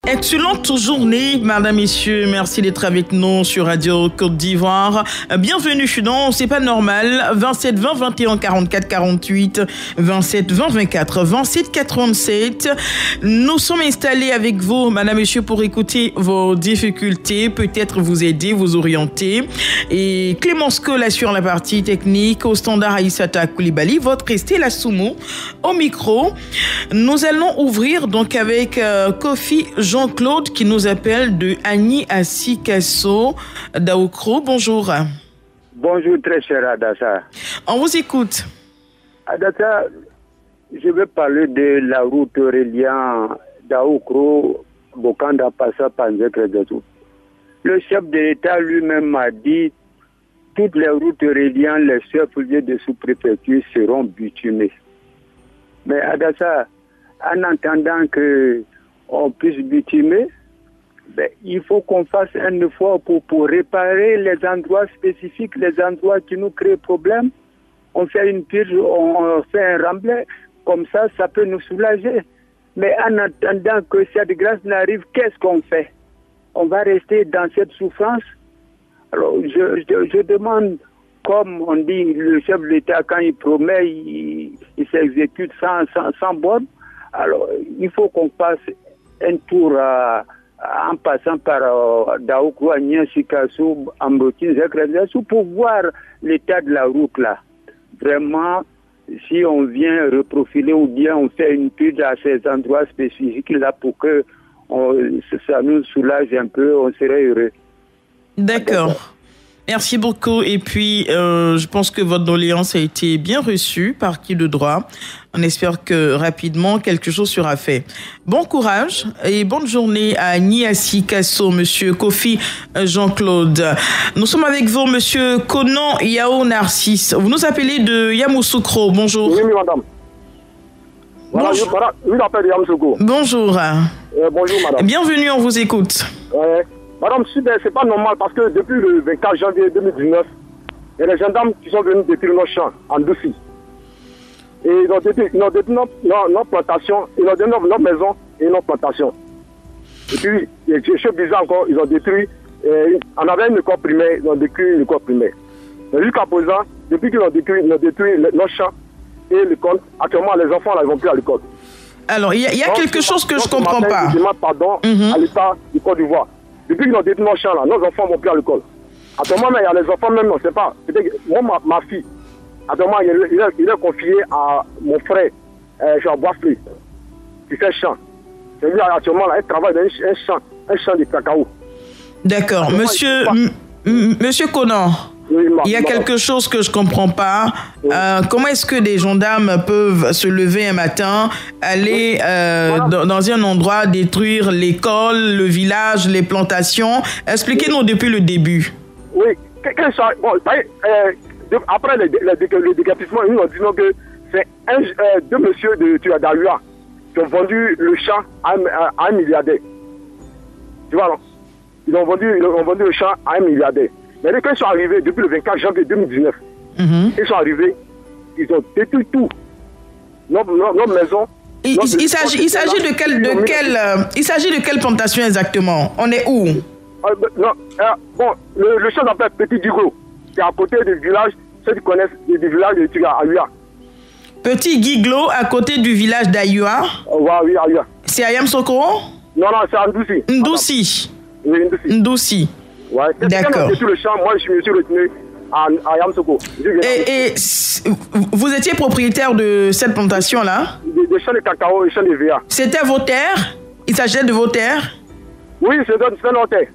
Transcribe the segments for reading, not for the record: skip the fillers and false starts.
Excellente journée, madame, messieurs. Merci d'être avec nous sur Radio Côte d'Ivoire. Bienvenue dans C'est pas normal. 27 20 21 44 48 27 20 24 27 87. Nous sommes installés avec vous, madame, messieurs, pour écouter vos difficultés, peut-être vous aider, vous orienter. Et Clémence Cole assure la partie technique, au standard Aïssata Koulibaly, votre Estella Soumou au micro. Nous allons ouvrir donc avec Kofi Jean-Claude qui nous appelle de Agni Asikasso d'Aoukro. Bonjour. Bonjour très cher Adassa. On vous écoute. Adassa, je vais parler de la route reliant d'Aoukro, Bokanda, Passa, Panzek, Regatou. Le chef de l'État lui-même m'a dit toutes les routes reliant les chefs-lieux de sous-préfecture seront bitumées. Mais Adassa, en entendant que on puisse bitumer, il faut qu'on fasse un effort pour réparer les endroits spécifiques, les endroits qui nous créent problème. On fait une purge, on fait un remblai, comme ça peut nous soulager. Mais en attendant que cette grâce n'arrive, qu'est-ce qu'on fait? On va rester dans cette souffrance? Alors, je demande, comme on dit, le chef de l'État, quand il promet, il s'exécute sans borne. Alors, il faut qu'on fasse un tour en passant par Daoukro, Agni Asikasso, Ambotine, Zekrezassou, pour voir l'état de la route là. Vraiment, si on vient reprofiler ou bien on fait une purge à ces endroits spécifiques là pour que ça nous soulage un peu, on serait heureux. D'accord. Merci beaucoup. Et puis, je pense que votre doléance a été bien reçue par qui de droit. On espère que rapidement, quelque chose sera fait. Bon courage et bonne journée à Agni Asikasso, monsieur Kofi Jean-Claude. Nous sommes avec vous, monsieur Konan Yao Narcisse. Vous nous appelez de Yamoussoukro. Bonjour. Oui, madame. Voilà, je m'appelle Yamoussoukro. Bonjour. Bonjour, madame. Bienvenue, on vous écoute. Madame, c'est pas normal parce que depuis le 24 janvier 2019, il y a les gendarmes qui sont venus détruire nos champs en Doussi. Et ils ont détruit nos plantations, ils ont détruit nos maisons et nos plantations. Et puis, c'est chose bizarre encore, ils ont détruit, on avait une école primaire, ils ont détruit une école primaire. Mais jusqu'à présent, depuis qu'ils ont détruit nos champs et l'école, actuellement les enfants ne vont plus à l'école. Alors, il y a quelque chose que je ne comprends pas. Je demande pardon à l'État du Côte d'Ivoire. Depuis qu'ils ont détruit nos champs, là, nos enfants ne vont plus à l'école. Actuellement, il y a les enfants même, on ne sait pas. Moi, ma fille, actuellement, il est confié à mon frère, Jean Boisflé, qui fait champ. C'est lui, actuellement, là, il travaille dans un champ de cacao. D'accord. Monsieur Conan, il y a quelque chose que je ne comprends pas. Comment est-ce que des gendarmes peuvent se lever un matin, aller dans un endroit, détruire l'école, le village, les plantations? Expliquez-nous depuis le début. Oui. Après le décapissement, ils nous ont dit que c'est deux messieurs de Tuadalua qui ont vendu le champ à un milliardaire. Tu vois, non? Ils ont vendu le champ à un milliardaire. Mais quand ils sont arrivés, depuis le 24 janvier 2019, ils sont arrivés, ils ont détruit tout. Nos maisons. Il s'agit de quelle plantation exactement? On est où? Le champ s'appelle Petit Guiglo. C'est à côté du village, ceux qui connaissent du village de Ayua. Petit Guiglo à côté du village d'Ayua? Oui, Ayua. C'est à Yamoussoukro? Non, c'est à Ndoussi. Ndoussi. Oui, Ndoussi. Ouais, d'accord. Sur le champ, moi je me suis retenu à Yamoussoukro. Et vous étiez propriétaire de cette plantation-là? Des champs de cacao et champs de VA. C'était vos terres? Il s'agissait de vos terres? Oui, c'est nos terres.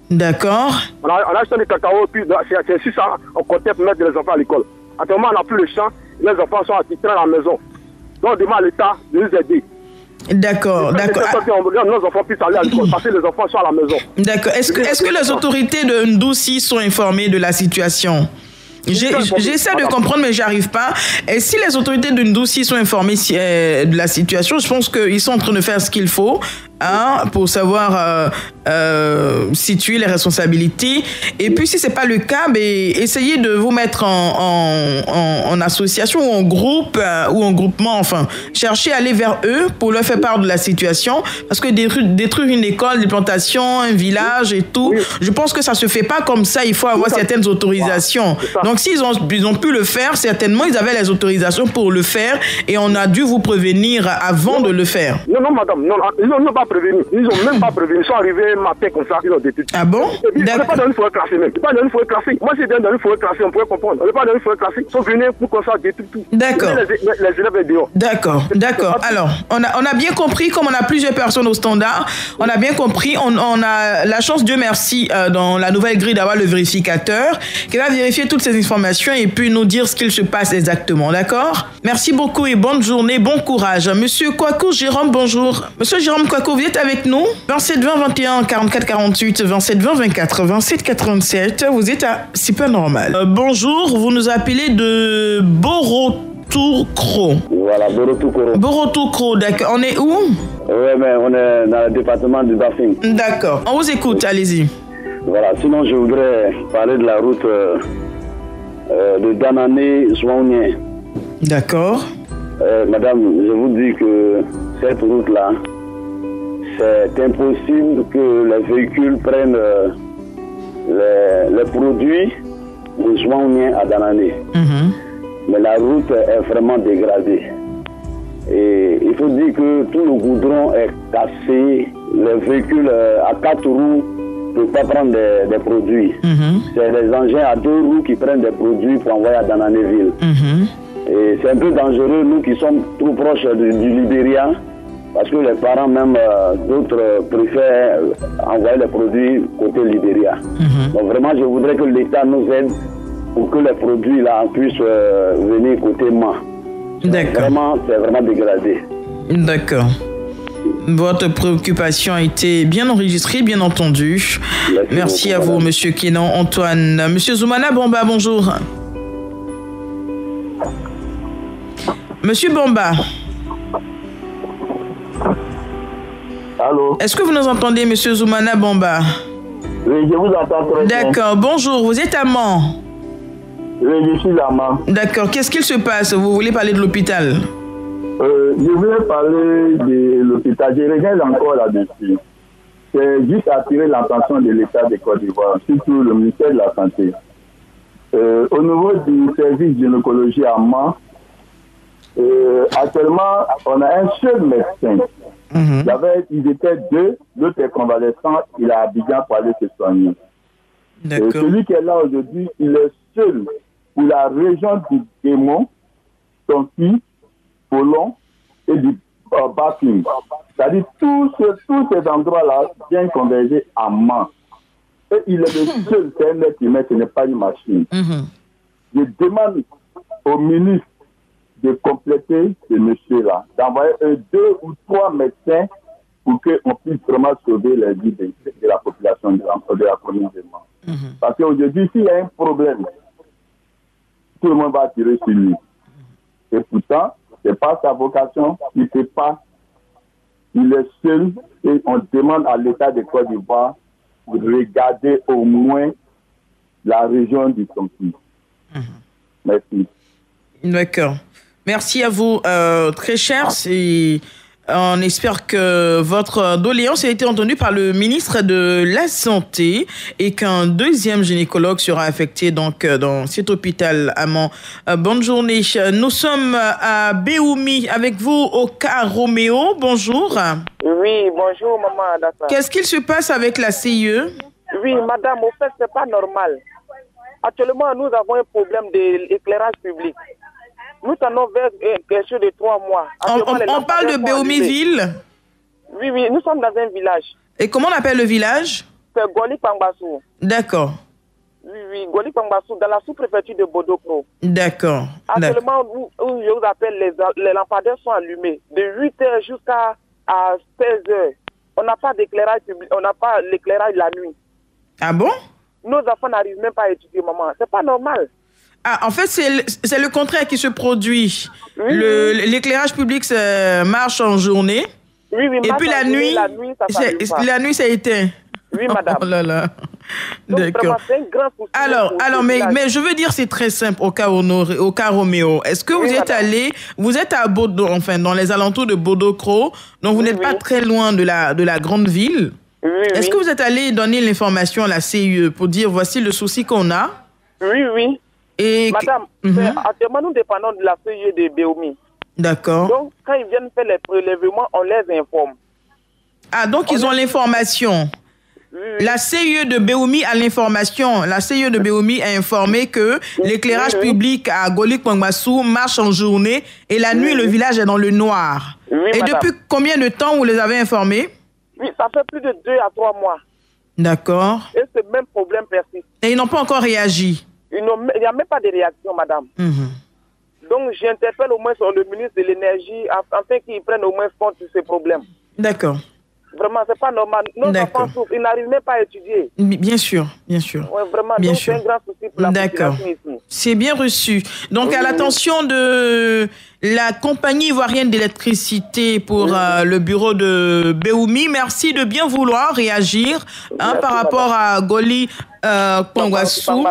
D'accord. On a un champ de cacao, puis c'est sur ça, on comptait pour mettre les enfants à l'école. Actuellement, on n'a plus le champ, les enfants sont attitrés à la maison. Donc on demande à l'État de nous aider. D'accord. Nos enfants puissent aller à l'école parce que les enfants sont à la maison. D'accord. Est-ce que les autorités de Ndoussi sont informées de la situation? J'essaie de comprendre, mais j'arrive pas. Et si les autorités de Ndoussi sont informées de la situation, je pense qu'ils sont en train de faire ce qu'il faut. pour savoir situer les responsabilités. Et puis, si ce n'est pas le cas, essayez de vous mettre en association ou en groupe ou en groupement. Enfin, cherchez à aller vers eux pour leur faire part de la situation. Parce que détruire une école, des plantations, un village et tout, je pense que ça ne se fait pas comme ça. Il faut avoir certaines autorisations. Donc, s'ils ont pu le faire, certainement, ils avaient les autorisations pour le faire et on a dû vous prévenir avant de le faire. Non, madame, non, ils n'ont pas prévenu. Ils n'ont même pas prévenu. Ils sont arrivés matin comme ça, ils ont détruit. Ah bon? On n'est pas dans une forêt classée même. Pas dans une forêt classée. Moi, c'est dans une forêt classée, on pourrait comprendre. On n'est pas dans une forêt classée. Ils sont venus pour qu'on soit détruit tout. D'accord. Les élèves dehors. D'accord. Alors, on a bien compris, comme on a plusieurs personnes au standard, on a bien compris, on a la chance, Dieu merci, dans la nouvelle grille d'avoir le vérificateur qui va vérifier toutes ces informations et puis nous dire ce qu'il se passe exactement, d'accord? Merci beaucoup et bonne journée, bon courage. Monsieur Kouakou Jérôme, bonjour. Monsieur Jérôme Kouakou, vous êtes avec nous? 27 20 21 44 48, 27 20 24 27 87. Vous êtes à Super Normal. Bonjour, vous nous appelez de Borotoukro. Voilà, Borotoukro. Borotoukro, d'accord. On est où? Oui, mais on est dans le département du Bafing. D'accord. On vous écoute, allez-y. Voilà, sinon je voudrais parler de la route de Danané-Zouaounien. D'accord. Madame, je vous dis que cette route-là, c'est impossible que les véhicules prennent les produits de Zouaounien à Danané. Mais la route est vraiment dégradée. Et il faut dire que tout le goudron est cassé, les véhicules à 4 roues ne peuvent pas prendre des produits. C'est les engins à 2 roues qui prennent des produits pour envoyer à Dananéville. Et c'est un peu dangereux, nous qui sommes trop proches du Libéria, parce que les parents, même d'autres, préfèrent envoyer les produits côté Libéria. Donc vraiment, je voudrais que l'État nous aide pour que les produits là puissent venir côté Mans. D'accord. Vraiment, c'est vraiment dégradé. D'accord. Votre préoccupation a été bien enregistrée, bien entendu. Merci à vous, Monsieur Kenan Antoine. Monsieur Zoumana Bamba, bonjour. Monsieur Bamba. Allô? Est-ce que vous nous entendez, Monsieur Zoumana Bamba? Oui, je vous entends très bien. D'accord, bonjour, vous êtes à Mans? Oui, je suis à Mans. D'accord, qu'est-ce qu'il se passe? Vous voulez parler de l'hôpital? Je voulais parler de l'hôpital. Je reviens encore là-dessus. C'est juste attirer l'attention de l'État de Côte d'Ivoire, surtout le ministère de la Santé. Au niveau du service de gynécologie à Mans, actuellement, on a un seul médecin. Ils étaient 2, l'autre est convalescent, il est à Abidjan pour aller se soigner. Celui qui est là aujourd'hui, il est seul pour la région du Démon, Tonki, Polon et du Bafing. C'est-à-dire tous ces endroits-là viennent converger à Mans. Et il est le seul, c'est un être humain, ce n'est pas une machine. Je demande au ministre de compléter ce monsieur-là, d'envoyer 2 ou 3 médecins pour qu'on puisse vraiment sauver la vie de la population de la commune de Mans. Parce qu'aujourd'hui, s'il y a un problème, tout le monde va tirer sur lui. Et pourtant, ce n'est pas sa vocation, il ne fait pas. Il est seul et on demande à l'État de Côte d'Ivoire de regarder au moins la région du Tonki. Merci. D'accord. Merci à vous, très cher. On espère que votre doléance a été entendue par le ministre de la Santé et qu'un deuxième gynécologue sera affecté donc dans cet hôpital à Mans. Bonne journée. Nous sommes à Béoumi avec vous au cas Roméo. Bonjour. Oui, bonjour maman Adassa. Qu'est-ce qu'il se passe avec la CIE? Oui, madame, au fait, c'est pas normal. Actuellement, nous avons un problème de l'éclairage public. Nous t'en vers quelque chose de 3 mois. On parle de Béoumi-Ville? Oui, nous sommes dans un village. Et comment on appelle le village? C'est Goli Pangbassou. D'accord. Oui, Goli Pangbassou, dans la sous-préfecture de Bodokro. D'accord. Actuellement, où je vous appelle, les lampadaires sont allumés. De 8h jusqu'à 16h. On n'a pas d'éclairage public, on n'a pas l'éclairage la nuit. Ah bon? Nos enfants n'arrivent même pas à étudier, maman. C'est pas normal. Ah, en fait, c'est le contraire qui se produit. L'éclairage public marche en journée Oui, oui. Et puis la nuit, la nuit, ça éteint. Oui, madame. Oh là là. D'accord. Alors, mais je veux dire, c'est très simple au cas Roméo. Est-ce que vous êtes allé, vous êtes à Bordeaux, enfin, dans les alentours de Bordeaux-Cros, donc vous n'êtes pas très loin de la grande ville. Oui, Est-ce que vous êtes allé donner l'information à la CIE pour dire voici le souci qu'on a? Oui, oui. Et madame, actuellement, nous dépendons de la CIE de Béoumi. D'accord. Donc, quand ils viennent faire les prélèvements, on les informe. Ah, donc ils ont l'information. Oui. La CIE de Béoumi a l'information. La CIE de Béoumi a informé que l'éclairage public à Golik-Pangbassou marche en journée et la nuit, le village est dans le noir. Oui, et madame. depuis combien de temps vous les avez informés? Oui, ça fait plus de 2 à 3 mois. D'accord. Et ce même problème persiste. Et ils n'ont pas encore réagi? Il n'y a même pas de réaction, madame. Donc, j'interpelle au moins sur le ministre de l'Énergie afin qu'il prenne au moins compte de ces problèmes. D'accord. Vraiment, c'est pas normal. Nos enfants souffrent, ils n'arrivent même pas à étudier. Bien sûr, bien sûr. Oui, vraiment, bien sûr. C'est un grand souci pour la population ici. C'est bien reçu. Donc, à l'attention de la compagnie ivoirienne d'électricité pour le bureau de Béoumi, merci de bien vouloir réagir par rapport à Golik-Pangbassou.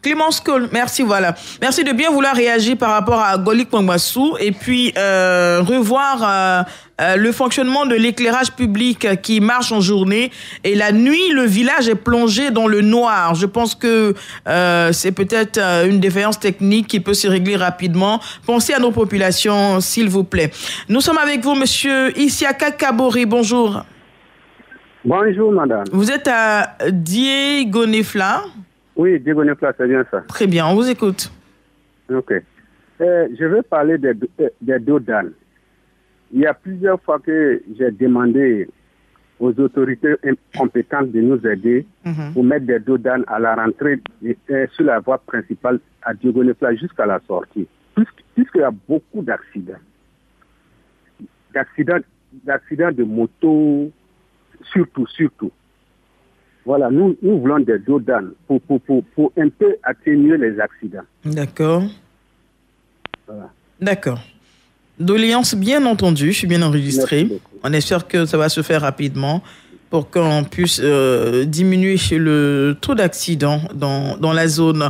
Clémence Cole, merci, voilà. Merci de bien vouloir réagir par rapport à Golik-Pangbassou et puis revoir le fonctionnement de l'éclairage public qui marche en journée et la nuit, le village est plongé dans le noir. Je pense que c'est peut-être une défaillance technique qui peut se régler rapidement. Pensez à nos populations, s'il vous plaît. Nous sommes avec vous, monsieur Isiaka Kabori. Bonjour. Bonjour, madame. Vous êtes à Diego-Nefla? Oui, Diego-Nefla, c'est bien ça. Très bien, on vous écoute. Ok. Je veux parler des dos d'âne. Il y a plusieurs fois que j'ai demandé aux autorités compétentes de nous aider pour mettre des dos d'âne à la rentrée sur la voie principale à Diego-Nefla jusqu'à la sortie. Puisqu'il y a beaucoup d'accidents. D'accidents de moto, surtout. Voilà, nous voulons des dos d'âne pour un peu atténuer les accidents. D'accord. Voilà. D'accord. Doléance bien entendue, je suis bien enregistré. On espère que ça va se faire rapidement pour qu'on puisse diminuer le taux d'accidents dans la zone.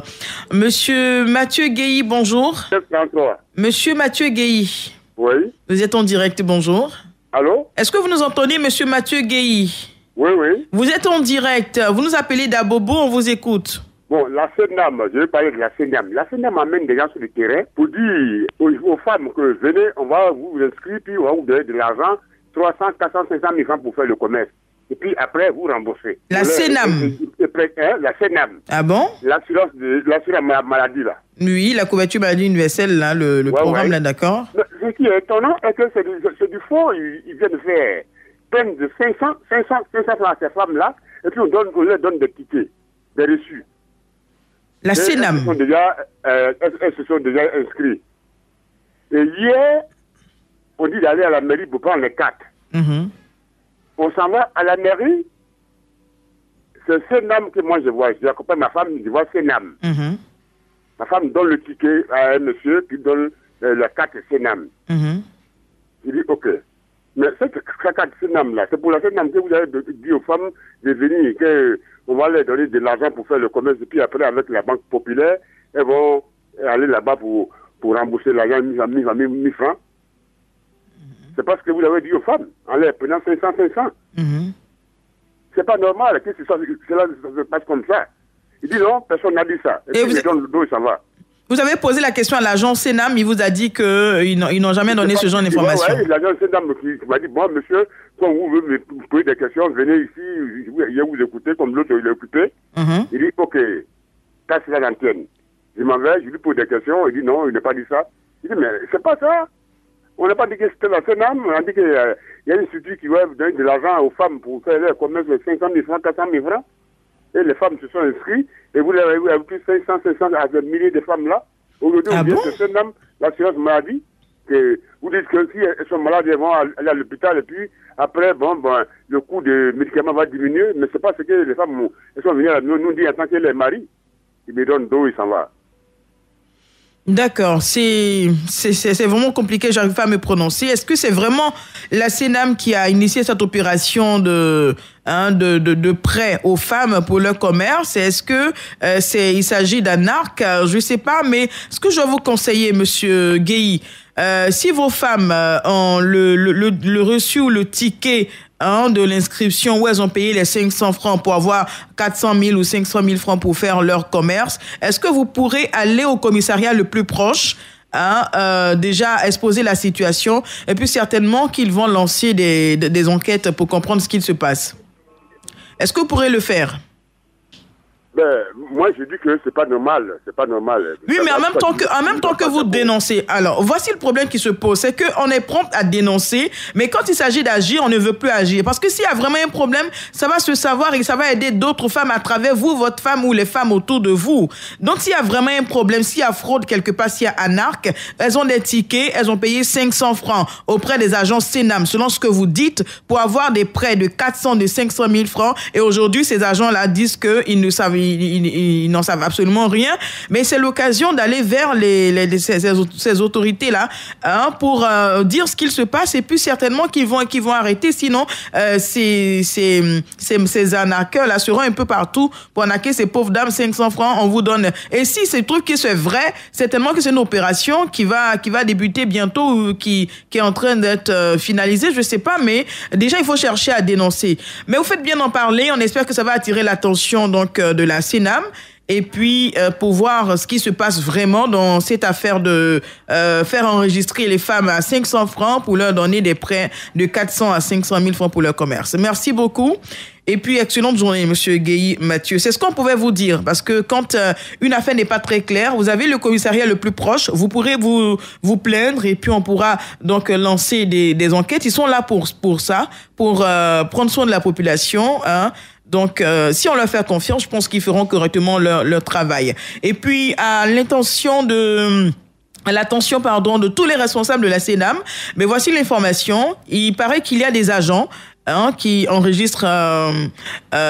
Monsieur Mathieu Guéhi, bonjour. Monsieur Mathieu Guéhi. Oui. Vous êtes en direct, bonjour. Allô? Est-ce que vous nous entendez, monsieur Mathieu Guéhi? Oui, oui. Vous êtes en direct. Vous nous appelez d'Abobo, on vous écoute. Bon, la CNAM, je vais parler de la CNAM. La CNAM amène des gens sur le terrain pour dire aux femmes que venez, on va vous inscrire, puis on va vous donner de l'argent, 300, 400, 500 000 francs pour faire le commerce. Et puis après, vous remboursez. La CNAM. La CNAM. Ah bon? L'assurance maladie, là. Oui, la couverture maladie universelle, là, le programme, là, d'accord. Ce qui est étonnant est que c'est du faux, ils viennent faire peine de 500 francs à ces femmes-là, et puis on leur donne des tickets, des reçus. La CNAM. Elles se sont déjà inscrites. Et hier, on dit d'aller à la mairie pour prendre les cartes. On s'en va à la mairie. C'est CNAM que moi je vois. J'accompagne ma femme, je vois CNAM. Ma femme donne le ticket à un monsieur qui donne la carte CNAM. Il dit OK. Mais cette carte CNAM-là, c'est pour la CNAM que vous avez dit aux femmes de venir, qu'on va leur donner de l'argent pour faire le commerce. Et puis après, avec la Banque Populaire, elles vont aller là-bas pour rembourser l'argent 1000 francs. C'est parce que vous avez dit aux femmes, en leur prenant 500. C'est pas normal que cela se passe comme ça. Il dit non, personne n'a dit ça. Et puis, dans le dos, ça va. Vous avez posé la question à l'agent CNAM, il vous a dit qu'ils n'ont jamais donné ce genre d'informations. Oui, l'agent CNAM qui m'a dit, bon, monsieur, quand vous voulez me poser des questions, venez ici, je vais vous écouter, comme l'autre, il est occupé. Il dit, OK, casse la l'antenne. Je m'en vais, je lui pose des questions, il dit, non, il n'a pas dit ça. Il dit, mais c'est pas ça. On n'a pas dit que c'était la CNAM, on a dit qu'il y a une structure qui va donner de l'argent aux femmes pour faire leur commerce de 500 000 francs, 400 000 francs. Et les femmes se sont inscrites, et vous avez plus 500 à des milliers de femmes là. Aujourd'hui, on dit que c'est l'assurance maladie, que vous dites que si elles sont malades, elles vont aller à l'hôpital, et puis après, le coût des médicaments va diminuer, mais c'est pas ce que les femmes, elles sont venues nous dire en tant que les maris. Ils me donnent d'eau, ils s'en vont. D'accord, c'est vraiment compliqué, j'arrive pas à me prononcer. Est-ce que c'est vraiment la CNAM qui a initié cette opération de prêt aux femmes pour leur commerce? Est-ce que il s'agit d'un arc? Je sais pas, mais ce que je dois vous conseiller, Monsieur Guéhi, si vos femmes ont le reçu ou le ticket de l'inscription où elles ont payé les 500 francs pour avoir 400 000 ou 500 000 francs pour faire leur commerce, est-ce que vous pourrez aller au commissariat le plus proche, déjà exposer la situation, et puis certainement qu'ils vont lancer des enquêtes pour comprendre ce qu'il se passe? Est-ce que vous pourrez le faire? Moi, je dis que c'est pas normal. Oui, mais en même temps que vous dénoncez. Alors, voici le problème qui se pose. C'est qu'on est prompt à dénoncer, mais quand il s'agit d'agir, on ne veut plus agir. Parce que s'il y a vraiment un problème, ça va se savoir et ça va aider d'autres femmes à travers vous, votre femme ou les femmes autour de vous. Donc, s'il y a vraiment un problème, s'il y a fraude quelque part, s'il y a un arc, elles ont des tickets, elles ont payé 500 francs auprès des agences CNAM, selon ce que vous dites, pour avoir des prêts de 400, de 500 000 francs. Et aujourd'hui, ces agents-là disent qu'ils ne savent ils n'en savent absolument rien, mais c'est l'occasion d'aller vers ces autorités-là pour dire ce qu'il se passe, et puis certainement qu'ils vont arrêter, sinon ces arnaqueurs-là seront un peu partout pour arnaquer ces pauvres dames. 500 francs, on vous donne. Et si c'est truc qui c'est vrai, certainement que c'est une opération qui va débuter bientôt, ou qui est en train d'être finalisée, je sais pas, mais déjà il faut chercher à dénoncer. Mais vous faites bien d'en parler, on espère que ça va attirer l'attention donc de la CNAM, et puis pour voir ce qui se passe vraiment dans cette affaire de faire enregistrer les femmes à 500 francs pour leur donner des prêts de 400 à 500 000 francs pour leur commerce. Merci beaucoup. Et puis, excellente journée, Monsieur Guéhi Mathieu. C'est ce qu'on pouvait vous dire, parce que quand une affaire n'est pas très claire, vous avez le commissariat le plus proche, vous pourrez vous plaindre, et puis on pourra donc lancer des enquêtes. Ils sont là pour ça, pour prendre soin de la population, Donc, si on leur fait confiance, je pense qu'ils feront correctement leur travail. Et puis, à l'attention de tous les responsables de la CNAM, mais voici l'information. Il paraît qu'il y a des agents qui enregistrent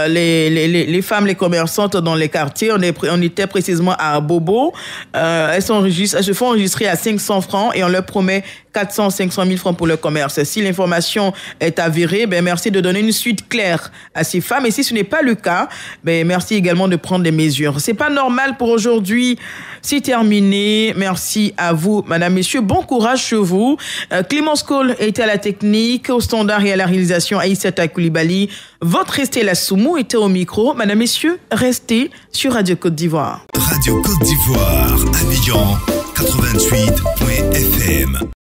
les femmes, les commerçantes dans les quartiers. On était précisément à Bobo. Elles se font enregistrer à 500 francs et on leur promet 400, 500 000 francs pour le commerce. Si l'information est avérée, merci de donner une suite claire à ces femmes. Et si ce n'est pas le cas, merci également de prendre des mesures. C'est pas normal pour aujourd'hui. C'est terminé. Merci à vous, madame, messieurs. Bon courage chez vous. Clémence Cole était à la technique, au standard et à la réalisation, Aïssata Koulibaly. Votre Estella Soumou était au micro. Madame, messieurs, restez sur Radio Côte d'Ivoire. Radio Côte d'Ivoire, Abidjan, 88.fm.